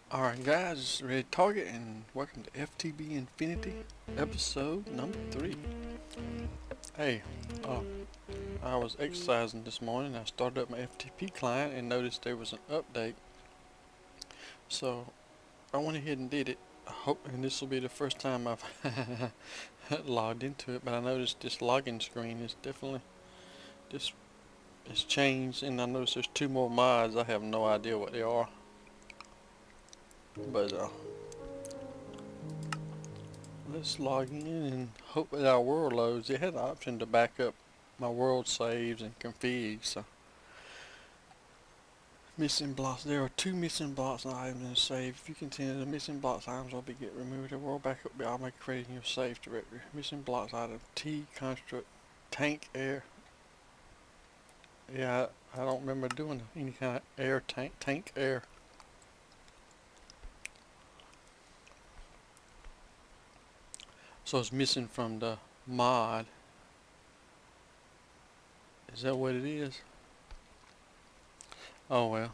Alright guys, it's Redtarget and welcome to FTB Infinity, episode number 3. Hey, uh, I was exercising this morning. I started up my FTP client and noticed there was an update. So, I went ahead and did it. I hope, and this will be the first time I've logged into it, but I noticed this login screen is definitely, this it's changed, and I noticed there's 2 more mods. I have no idea what they are, but let's log in and hope that our world loads. It had the option to back up my world saves and config. So missing blocks. There are 2 missing blocks and items in the save. If you continue, the missing blocks items will be get removed. The world backup will be automatically created in your save directory. Missing blocks item T construct tank air. Yeah, I don't remember doing any kind of air tank air. So it's missing from the mod. Is that what it is? Oh well.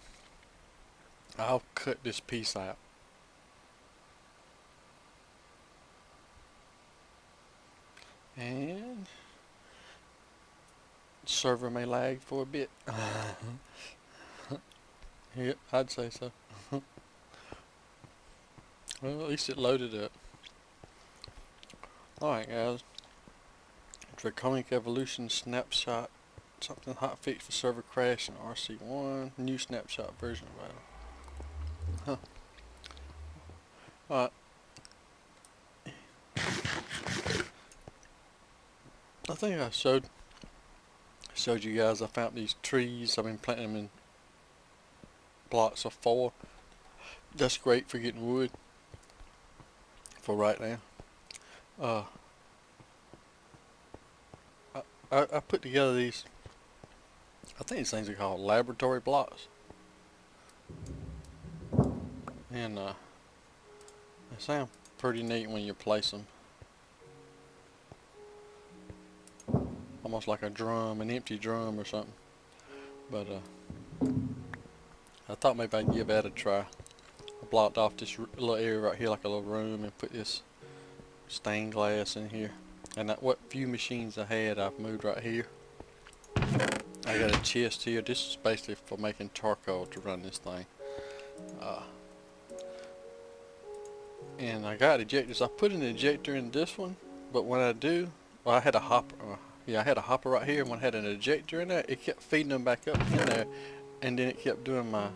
I'll cut this piece out. And server may lag for a bit. Yep, I'd say so. Well, at least it loaded up. Alright guys. Draconic Evolution Snapshot. Something hotfix for server crash in RC1. New snapshot version available. Huh. Alright. I think I showed you guys I found these trees. I've been planting them in blocks of 4. That's great for getting wood for right now. I put together these, I think these things are called laboratory blocks, and they sound pretty neat when you place them. Almost like a drum, an empty drum or something. But I thought maybe I'd give that a try. I blocked off this little area right here like a little room and put this stained glass in here. And what few machines I had, I've moved right here. I got a chest here. This is basically for making charcoal to run this thing. And I got ejectors. I put an ejector in this one, but when I do, well, I had a hopper. Yeah, I had a hopper right here, and when I had an ejector in there, it kept feeding them back up in there, and then it kept doing my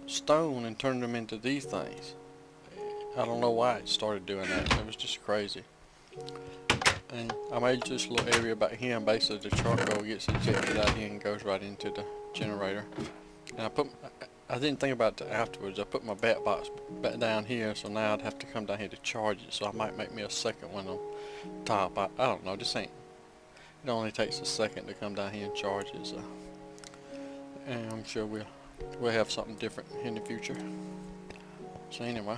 stone and turning them into these things. I don't know why it started doing that. It was just crazy. And I made this little area back here, and basically the charcoal gets ejected out here and goes right into the generator. And I didn't think about it afterwards. I put my bat box back down here, so now I'd have to come down here to charge it. So I might make me a second one on top. I don't know. This ain't. It only takes a second to come down here and charge it. So, and I'm sure we'll have something different in the future. So anyway,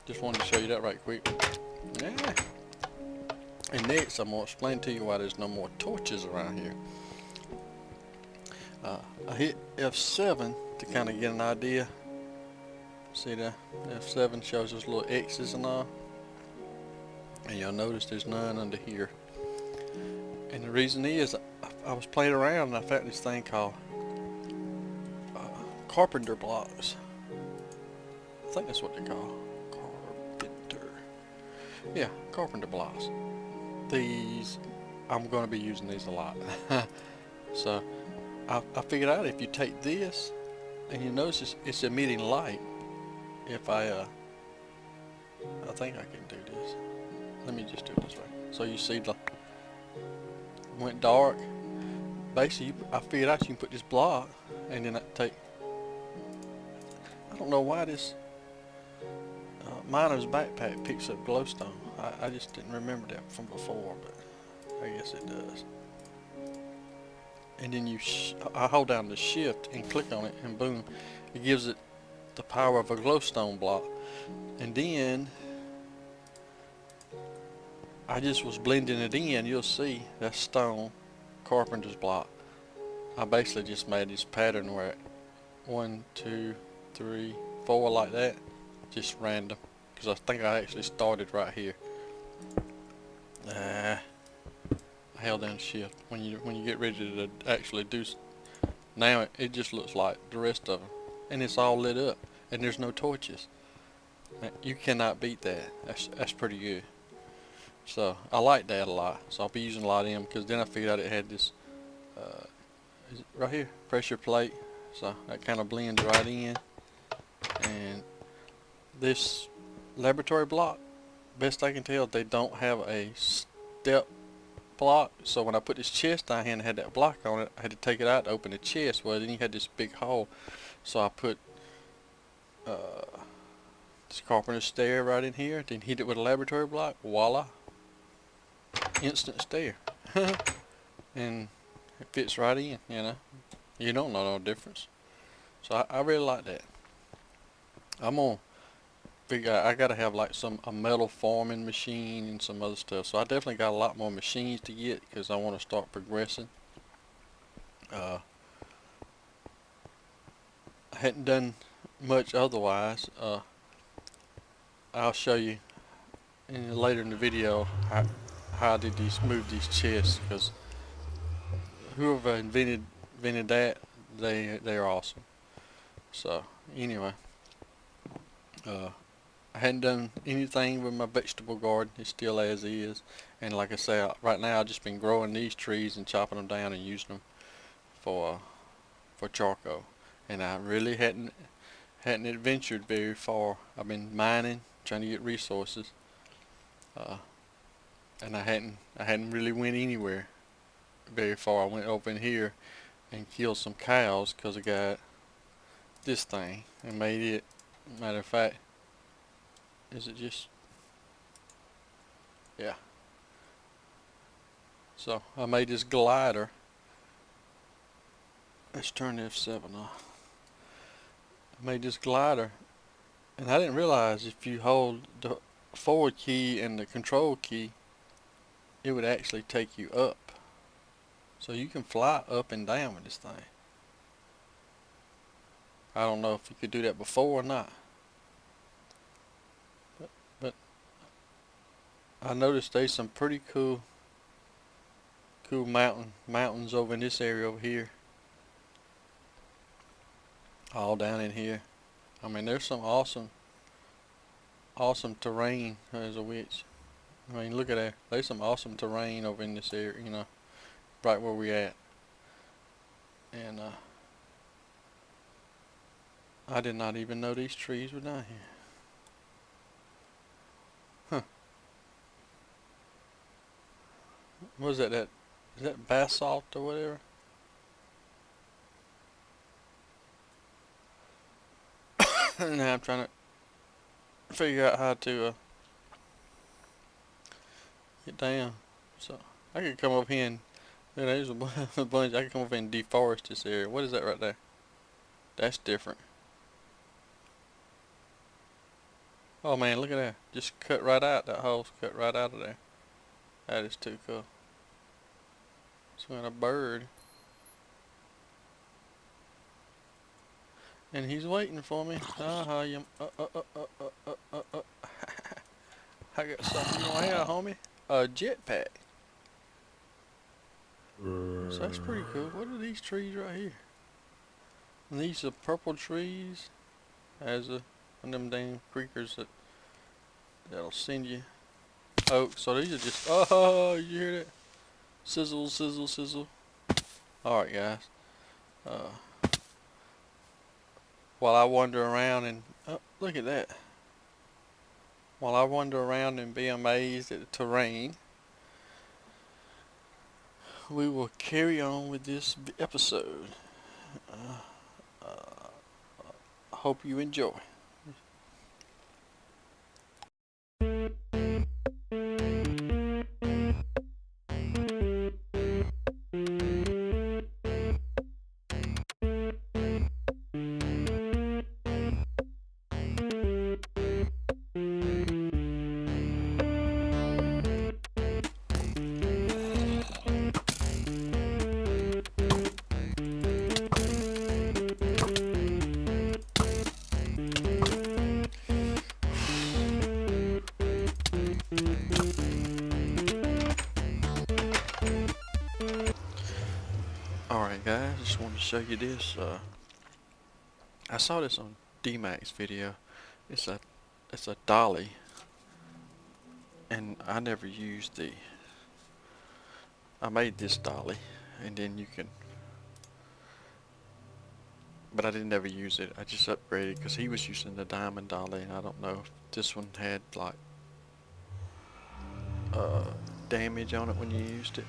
just wanted to show you that right quick. Yeah. And next, I'm going to explain to you why there's no more torches around here. I hit F7 to kind of get an idea. See that? F7 shows those little X's and all. And you'll notice there's none under here. And the reason is, I was playing around and I found this thing called carpenter blocks. I think that's what they're called. Carpenter. Yeah, carpenter blocks. These, I'm going to be using these a lot. So I figured out if you take this and you notice it's emitting light. If I think I can do this. Let me just do it this way. So you see the went dark. Basically, I figured out you can put this block and then I don't know why this miner's backpack picks up glowstone. I just didn't remember that from before, but I guess it does. And then I hold down the shift and click on it, and boom, it gives it the power of a glowstone block. And then I just was blending it in. You'll see that stone carpenter's block. I basically just made this pattern where 1, 2, 3, 4 like that, just random, because I think I actually started right here. I held down shift when you get ready to actually do. Now it just looks like the rest of them, and it's all lit up, and there's no torches. Man, you cannot beat that. That's pretty good. So I like that a lot. So I'll be using a lot of them, because then I figured out it had this. Is it right here? Pressure plate. So that kind of blends right in. And this laboratory block, best I can tell, they don't have a step block. So when I put this chest down here and had that block on it, I had to take it out to open the chest. Well, then you had this big hole. So I put this carpenter's stair right in here, then hit it with a laboratory block. Voila. Instant stair. And it fits right in, you know. You don't know no difference. So I really like that. I'm gonna figure out, I gotta have like a metal forming machine and some other stuff. So I definitely got a lot more machines to get, because I want to start progressing. I hadn't done much otherwise. I'll show you later in the video how I did move these chests, because whoever invented that, they're awesome. So anyway, I hadn't done anything with my vegetable garden. It's still as is, and like I say, right now I've just been growing these trees and chopping them down and using them for charcoal. And I really hadn't adventured very far. I've been mining, trying to get resources, and I hadn't really went anywhere very far. I went over in here and killed some cows, because I got this thing and made it. Matter of fact, is it just, yeah. So I made this glider. Let's turn the F7 off. I made this glider, and I didn't realize if you hold the forward key and the control key, it would actually take you up. So you can fly up and down with this thing. I don't know if you could do that before or not. But I noticed there's some pretty cool mountains over in this area over here. All down in here. I mean, there's some awesome terrain. There's a witch. I mean, look at that. There's some awesome terrain over in this area, you know, right where we at. And I did not even know these trees were down here. Huh. What is that? Is that basalt or whatever? Now I'm trying to figure out how to get down. So I could come up here and there's a bunch. I could come up here and deforest this area. What is that right there? That's different. Oh man, look at that. Just cut right out. That hole's cut right out of there. That is too cool. It's got a bird. And he's waiting for me. I got something you don't have, homie. A jetpack. So that's pretty cool. What are these trees right here? And these are purple trees. As one of them damn creekers that'll send you oak. So these are just, oh, you hear that? Sizzle, sizzle, sizzle. Alright guys. While I wander around and, oh, look at that. While I wander around and be amazed at the terrain, we will carry on with this episode. I hope you enjoy. just wanted to show you this. I saw this on D-Mac's video. It's a dolly, and I never used the. I made this dolly, and then you can. But I didn't ever use it. I just upgraded because he was using the diamond dolly, and I don't know if this one had like damage on it when you used it.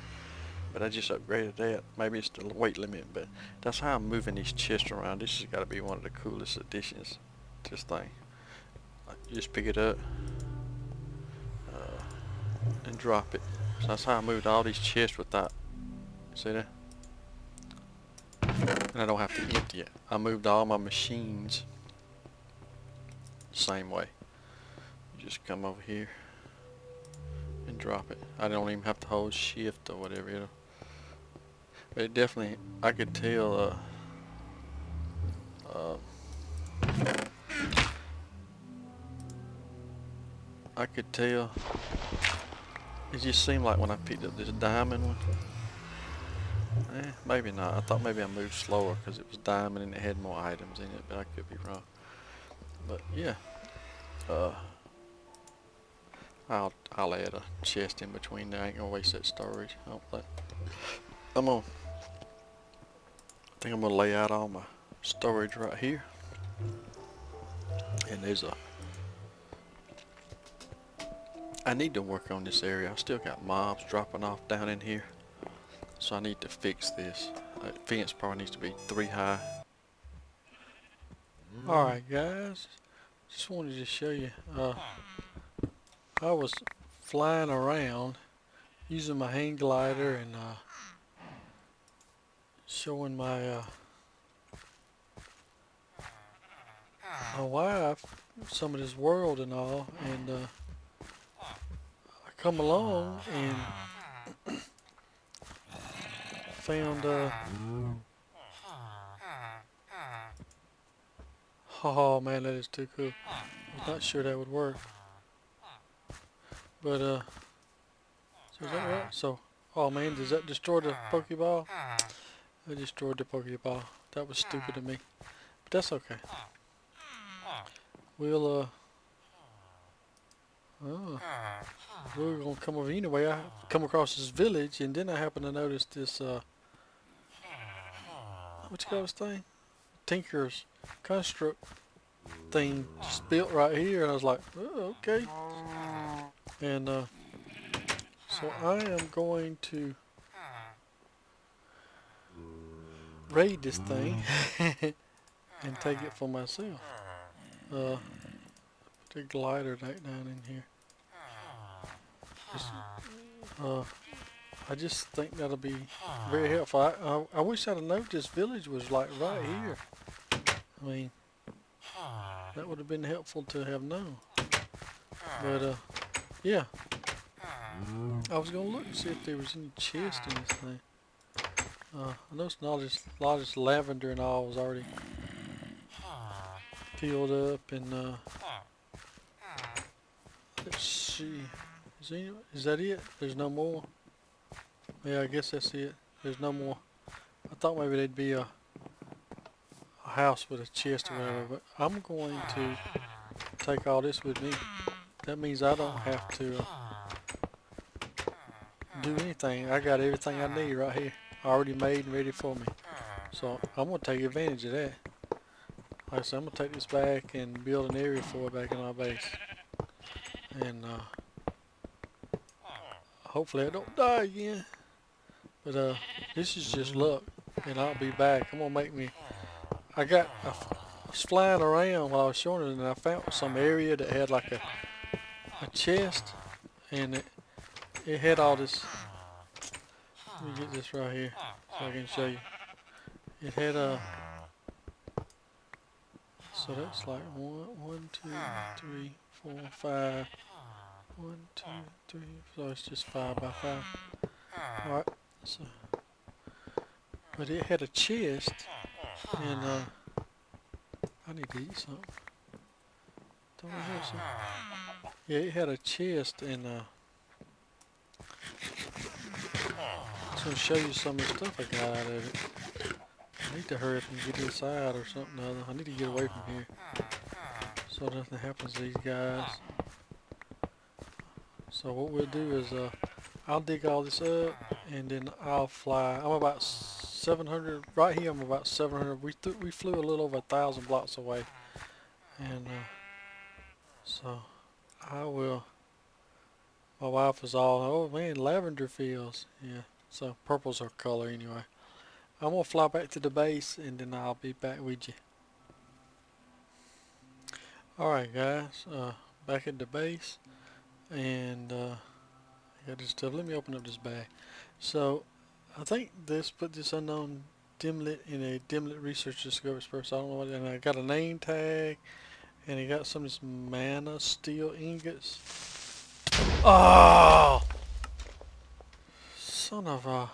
But I just upgraded that. Maybe it's the weight limit, but that's how I'm moving these chests around. This has got to be one of the coolest additions to this thing. Like, you just pick it up and drop it. So that's how I moved all these chests without. See that? And I don't have to empty it. I moved all my machines the same way. You just come over here and drop it. I don't even have to hold shift or whatever, you know. But it definitely, I could tell, I could tell, it just seemed like when I picked up this diamond one, maybe not. I thought maybe I moved slower because it was diamond and it had more items in it, but I could be wrong. But yeah, I'll add a chest in between there. I ain't gonna waste that storage. I think I'm gonna lay out all my storage right here. And I need to work on this area. I still got mobs dropping off down in here. So I need to fix this. That fence probably needs to be 3 high. Alright guys, just wanted to show you, I was flying around using my hang glider and showing my wife some of this world and all, and I come along and found oh man, that is too cool. I was not sure that would work, but so is that right? So, oh man, does that destroy the Pokeball? I destroyed the Pokeball. That was stupid of me, but that's okay. We'll we're gonna come over anyway. I come across this village, and then I happen to notice this what you call this thing? Tinker's construct thing just built right here, and I was like, oh, okay. And so I am going to raid this thing and take it for myself. Put a glider down in here. I just think that'll be very helpful. I wish I'd have known this village was like right here. I mean, that would have been helpful to have known. But yeah, I was gonna look and see if there was any chest in this thing. I noticed a lot of this lavender and all was already filled up, and let's see. Is that it? There's no more? Yeah, I guess that's it. There's no more. I thought maybe there'd be a house with a chest or whatever, but I'm going to take all this with me. That means I don't have to do anything. I got everything I need right here, already made and ready for me. So I'm going to take advantage of that. Like I said, I'm going to take this back and build an area for it back in my base. And hopefully I don't die again. But this is just luck, and I'll be back. I'm going to make me... I was flying around while I was showing it, and I found some area that had like a chest, and it had all this... Let me get this right here so I can show you. It had a... So that's like 1, 2, 3, 4, 5. 1, 2, 3. So it's just 5 by 5. Alright. So, but it had a chest, and I need to eat something. Don't I have some? Yeah, it had a chest, and I'm just gonna show you some of the stuff I got out of it. I need to hurry up and get inside or something or other. I need to get away from here so nothing happens to these guys. So what we'll do is I'll dig all this up and then I'll fly. I'm about 700 right here. I'm about 700. We flew a little over 1,000 blocks away, and so I will. My wife was all, oh man, lavender fields. Yeah. So purple's her color anyway. I'm gonna fly back to the base and then I'll be back with you. Alright guys, back at the base, and I got this stuff. Let me open up this bag. So I think this put this unknown dimlet in a dimlet research discovery first. I don't know what, and I got a name tag, and I got some of this mana steel ingots. Oh, son of a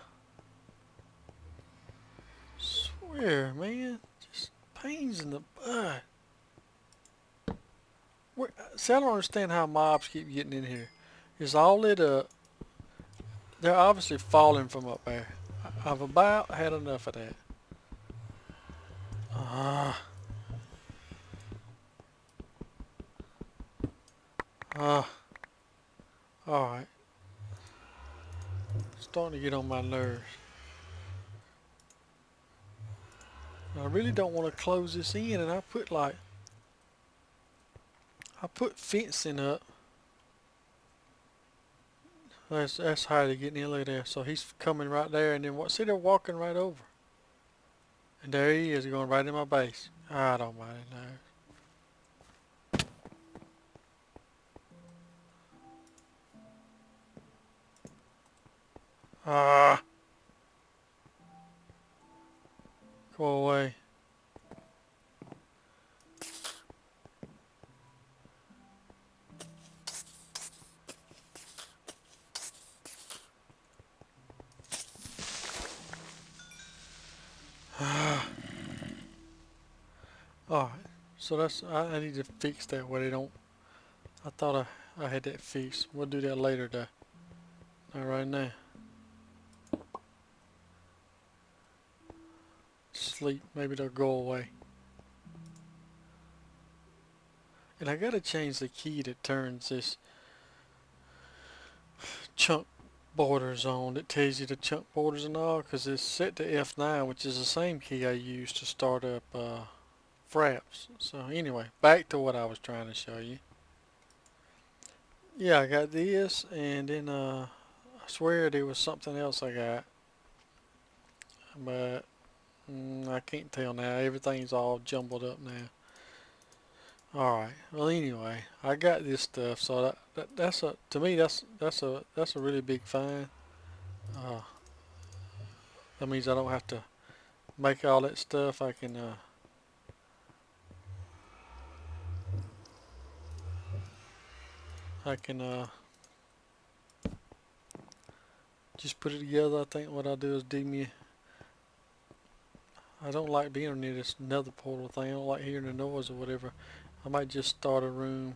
swear, man, just pains in the butt. See, I don't understand how mobs keep getting in here. It's all lit up. They're obviously falling from up there. I've about had enough of that. Alright. Starting to get on my nerves. I really don't want to close this in, and I put fencing up. That's how they get in. Look there. So he's coming right there, and then what? See, they're walking right over. And there he is, going right in my base. I don't mind it now. Go away. Alright, so that's, I need to fix that where they don't, I thought I had that fixed. We'll do that later though. Not right now. Sleep, maybe they'll go away. And I gotta change the key that turns this chunk borders on, that tells you the chunk borders and all, because it's set to F9, which is the same key I used to start up fraps. So anyway, back to what I was trying to show you. Yeah, I got this, and then I swear there was something else I got, but I can't tell now. Everything's all jumbled up now. Alright, well anyway, I got this stuff, so that's a, to me that's a really big find. That means I don't have to make all that stuff. I can just put it together. I think what I'll do is dig me. I don't like being near this nether portal thing. I don't like hearing the noise or whatever. I might just start a room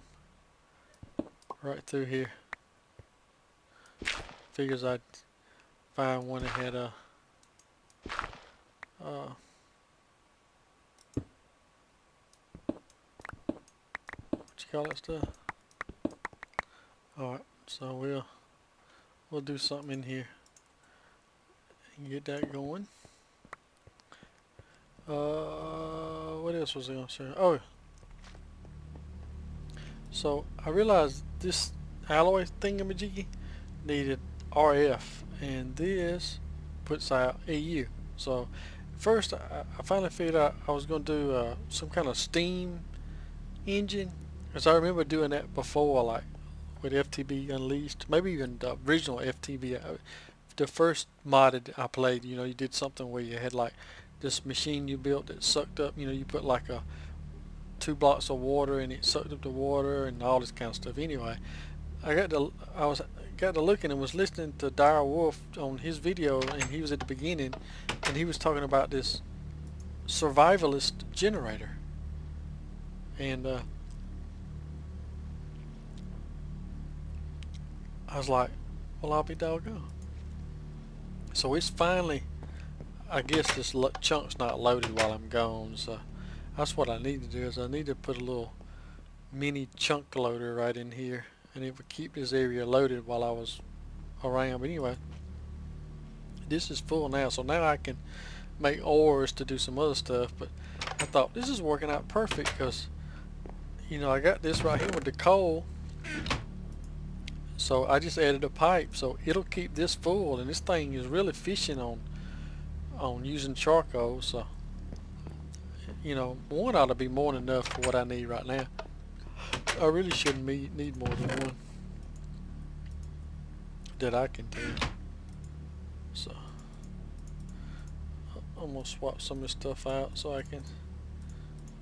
right through here. Figures I'd find one that had a what you call that stuff? Alright, so we'll do something in here and get that going. What else was I gonna say? Oh, so I realized this alloy thingamajiggy needed RF, and this puts out AU. So first I finally figured out I was going to do some kind of steam engine, because I remember doing that before, like with FTB Unleashed, maybe even the original FTB, the first modded I played. You know, you did something where you had like this machine you built that sucked up, you know, you put like 2 blocks of water and it sucked up the water and all this kind of stuff. Anyway, I got to looking and was listening to Dire Wolf on his video, and he was at the beginning, and he was talking about this survivalist generator, and I was like, well, I'll be doggone. So it's finally, I guess this chunk's not loaded while I'm gone, so that's what I need to do. Is I need to put a little mini chunk loader right in here, and it would keep this area loaded while I was around. But anyway, this is full now, so now I can make ores to do some other stuff. But I thought this is working out perfect because, you know, I got this right here with the coal, so I just added a pipe, so it'll keep this full, and this thing is really fishing on using charcoal. So, you know, one ought to be more than enough for what I need right now. I really shouldn't need more than one that I can tell. So I'm gonna swap some of this stuff out so I can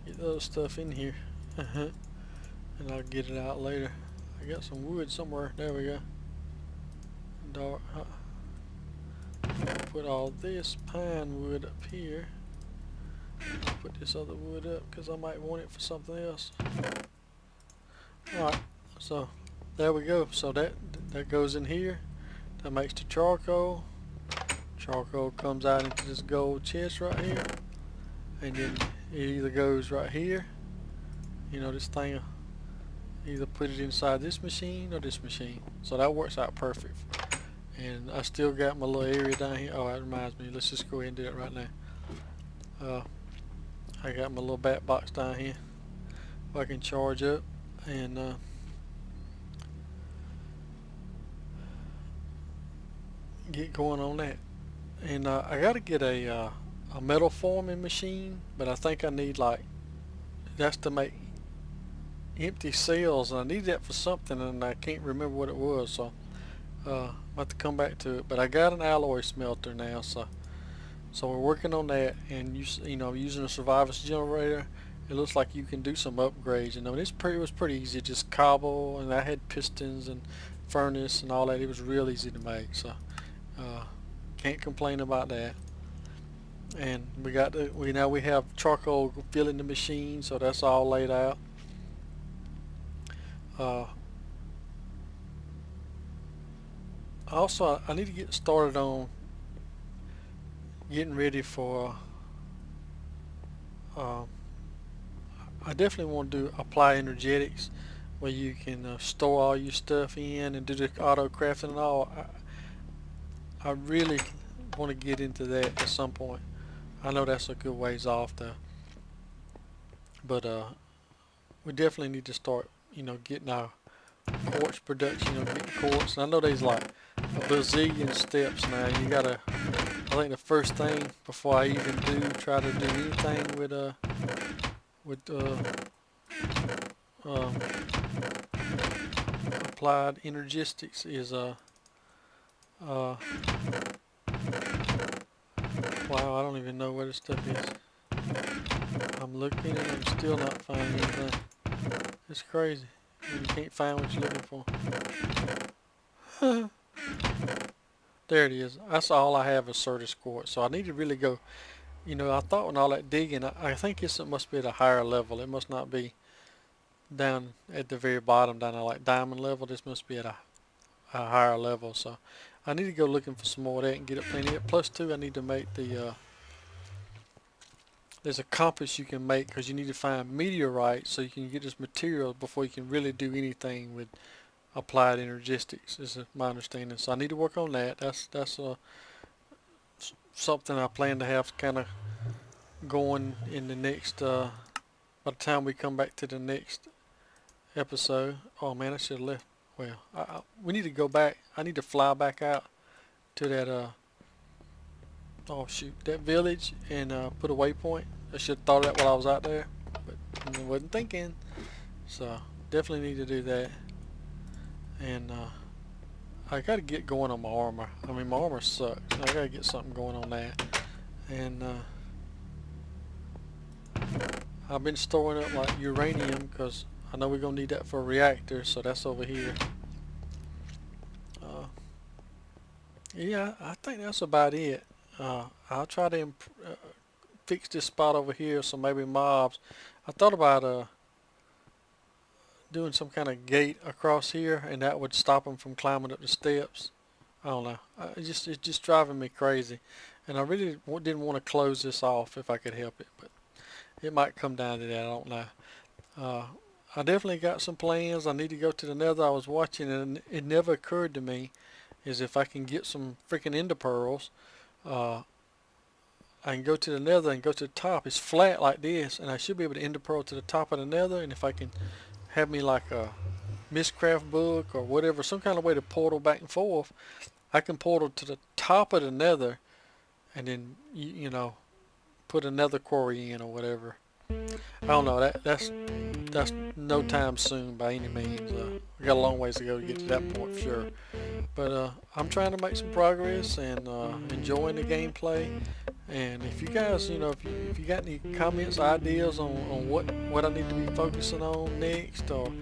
get the other stuff in here. And I'll get it out later. I got some wood somewhere. There we go. Dark. Put all this pine wood up here. I'll put this other wood up because I might want it for something else. Alright, so there we go. So that goes in here. That makes the charcoal. Charcoal comes out into this gold chest right here, and then it either goes right here. You know, this thing, either put it inside this machine or this machine. So that works out perfect. And I still got my little area down here. Oh, that reminds me. Let's just go ahead and do it right now. I got my little bat box down here where I can charge up and get going on that. And I got to get a metal forming machine, but I think I need that's to make empty cells, and I need that for something, and I can't remember what it was. So I'll have to come back to it. But I got an alloy smelter now, so we're working on that. And you know, using a survivors generator, it looks like you can do some upgrades. You know, it was pretty easy, just cobble, and I had pistons and furnace and all that. It was real easy to make, so can't complain about that. And we have charcoal filling the machine, so that's all laid out. Also, I need to get started on getting ready for I definitely want to do apply energetics, where you can store all your stuff in and do the auto crafting and all. I really want to get into that at some point. I know that's a good ways off though, but we definitely need to start, you know, getting our quartz production, you know, getting quartz. And I know there's like a bazillion steps now. You gotta, I think the first thing before I even try to do anything with applied energetics is wow, I don't even know where this stuff is. I'm looking and I'm still not finding anything. It's crazy when you can't find what you're looking for. There it is. That's all I have is Certus quartz. So I need to really go, you know, I thought when all that digging, I think it must be at a higher level. It must not be down at the very bottom, down at like diamond level. This must be at a higher level. So I need to go looking for some more of that and get it plenty of. Plus two, I need to make the there's a compass you can make, because you need to find meteorites so you can get this material before you can really do anything with applied energetics, is my understanding. So I need to work on that. That's something I plan to have kind of going in the next by the time we come back to the next episode. Oh man, I should have left. Well, we need to go back. I need to fly back out to that oh shoot, that village, and put a waypoint. I should have thought of that while I was out there, but I wasn't thinking. So definitely need to do that. And I gotta get going on my armor. I mean, my armor sucks. I gotta get something going on that. And I've been storing up like uranium, because I know we're gonna need that for a reactor, so that's over here. Yeah, I think that's about it. I'll try to fix this spot over here, so maybe mobs. I thought about doing some kind of gate across here, and that would stop them from climbing up the steps. I don't know. It's just driving me crazy. And I really didn't want to close this off if I could help it, but it might come down to that. I don't know. Uh, I definitely got some plans. I need to go to the nether. I was watching and it never occurred to me is if I can get some freaking ender pearls, uh, I can go to the nether and go to the top. It's flat like this, and I should be able to ender pearl to the top of the nether. And if I can have me like a Mistcraft book or whatever, some kind of way to portal back and forth, I can portal to the top of the nether and then you know, put another quarry in or whatever. I don't know. That's no time soon by any means. We got a long ways to go to get to that point for sure. But I'm trying to make some progress and enjoying the gameplay. And if you guys, you know, if you got any comments, ideas on what I need to be focusing on next, or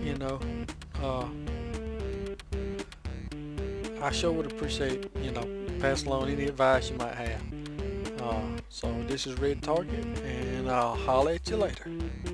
you know, I sure would appreciate, you know, pass along any advice you might have. So this is Redtarget, and I'll holler at you later.